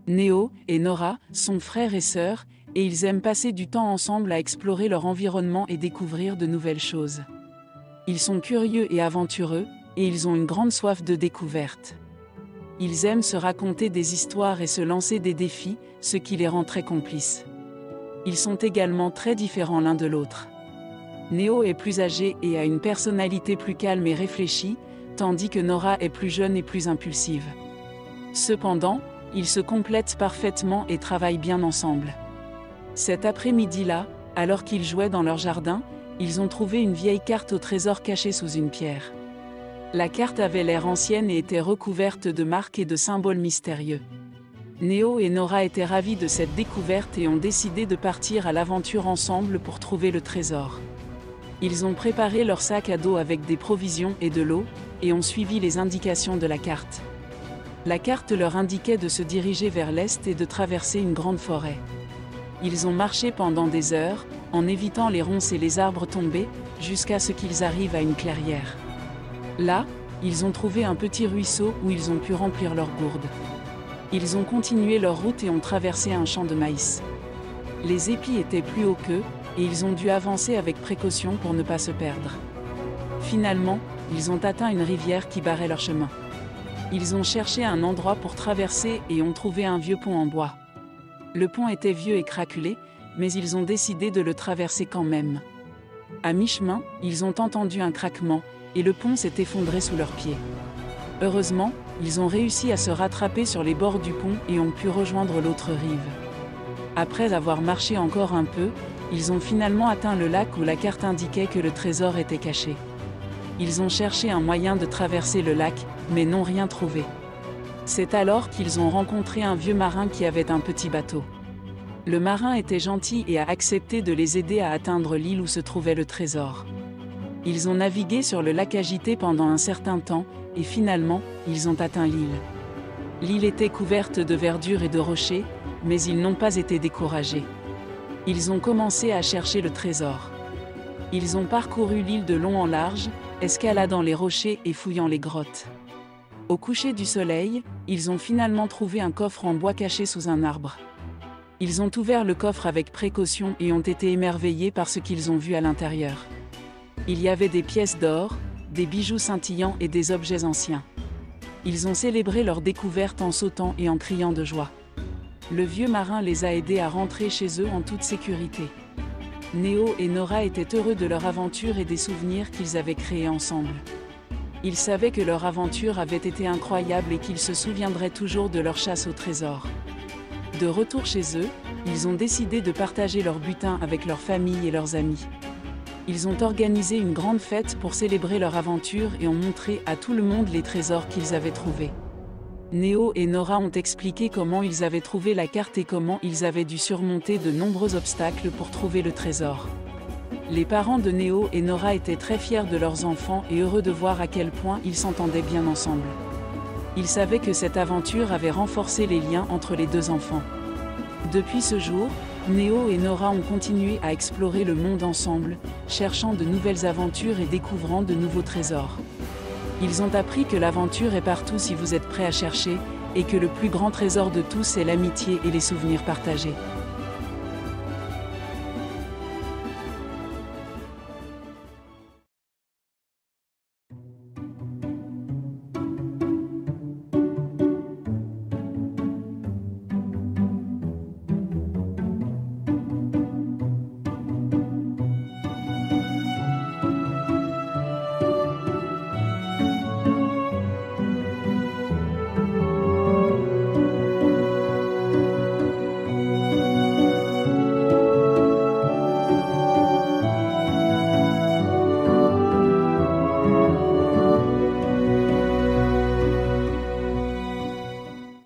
Néo et Nora sont frères et sœurs, et ils aiment passer du temps ensemble à explorer leur environnement et découvrir de nouvelles choses. Ils sont curieux et aventureux, et ils ont une grande soif de découverte. Ils aiment se raconter des histoires et se lancer des défis, ce qui les rend très complices. Ils sont également très différents l'un de l'autre. Néo est plus âgé et a une personnalité plus calme et réfléchie, tandis que Nora est plus jeune et plus impulsive. Cependant, ils se complètent parfaitement et travaillent bien ensemble. Cet après-midi-là, alors qu'ils jouaient dans leur jardin, ils ont trouvé une vieille carte au trésor cachée sous une pierre. La carte avait l'air ancienne et était recouverte de marques et de symboles mystérieux. Néo et Nora étaient ravis de cette découverte et ont décidé de partir à l'aventure ensemble pour trouver le trésor. Ils ont préparé leur sac à dos avec des provisions et de l'eau, et ont suivi les indications de la carte. La carte leur indiquait de se diriger vers l'est et de traverser une grande forêt. Ils ont marché pendant des heures, en évitant les ronces et les arbres tombés, jusqu'à ce qu'ils arrivent à une clairière. Là, ils ont trouvé un petit ruisseau où ils ont pu remplir leurs gourdes. Ils ont continué leur route et ont traversé un champ de maïs. Les épis étaient plus hauts qu'eux, et ils ont dû avancer avec précaution pour ne pas se perdre. Finalement, ils ont atteint une rivière qui barrait leur chemin. Ils ont cherché un endroit pour traverser et ont trouvé un vieux pont en bois. Le pont était vieux et craquelé, mais ils ont décidé de le traverser quand même. À mi-chemin, ils ont entendu un craquement, et le pont s'est effondré sous leurs pieds. Heureusement, ils ont réussi à se rattraper sur les bords du pont et ont pu rejoindre l'autre rive. Après avoir marché encore un peu, ils ont finalement atteint le lac où la carte indiquait que le trésor était caché. Ils ont cherché un moyen de traverser le lac, mais n'ont rien trouvé. C'est alors qu'ils ont rencontré un vieux marin qui avait un petit bateau. Le marin était gentil et a accepté de les aider à atteindre l'île où se trouvait le trésor. Ils ont navigué sur le lac agité pendant un certain temps, et finalement, ils ont atteint l'île. L'île était couverte de verdure et de rochers, mais ils n'ont pas été découragés. Ils ont commencé à chercher le trésor. Ils ont parcouru l'île de long en large, escaladant les rochers et fouillant les grottes. Au coucher du soleil, ils ont finalement trouvé un coffre en bois caché sous un arbre. Ils ont ouvert le coffre avec précaution et ont été émerveillés par ce qu'ils ont vu à l'intérieur. Il y avait des pièces d'or, des bijoux scintillants et des objets anciens. Ils ont célébré leur découverte en sautant et en criant de joie. Le vieux marin les a aidés à rentrer chez eux en toute sécurité. Néo et Nora étaient heureux de leur aventure et des souvenirs qu'ils avaient créés ensemble. Ils savaient que leur aventure avait été incroyable et qu'ils se souviendraient toujours de leur chasse au trésor. De retour chez eux, ils ont décidé de partager leur butin avec leur famille et leurs amis. Ils ont organisé une grande fête pour célébrer leur aventure et ont montré à tout le monde les trésors qu'ils avaient trouvés. Néo et Nora ont expliqué comment ils avaient trouvé la carte et comment ils avaient dû surmonter de nombreux obstacles pour trouver le trésor. Les parents de Néo et Nora étaient très fiers de leurs enfants et heureux de voir à quel point ils s'entendaient bien ensemble. Ils savaient que cette aventure avait renforcé les liens entre les deux enfants. Depuis ce jour, Néo et Nora ont continué à explorer le monde ensemble, cherchant de nouvelles aventures et découvrant de nouveaux trésors. Ils ont appris que l'aventure est partout si vous êtes prêt à chercher, et que le plus grand trésor de tous est l'amitié et les souvenirs partagés.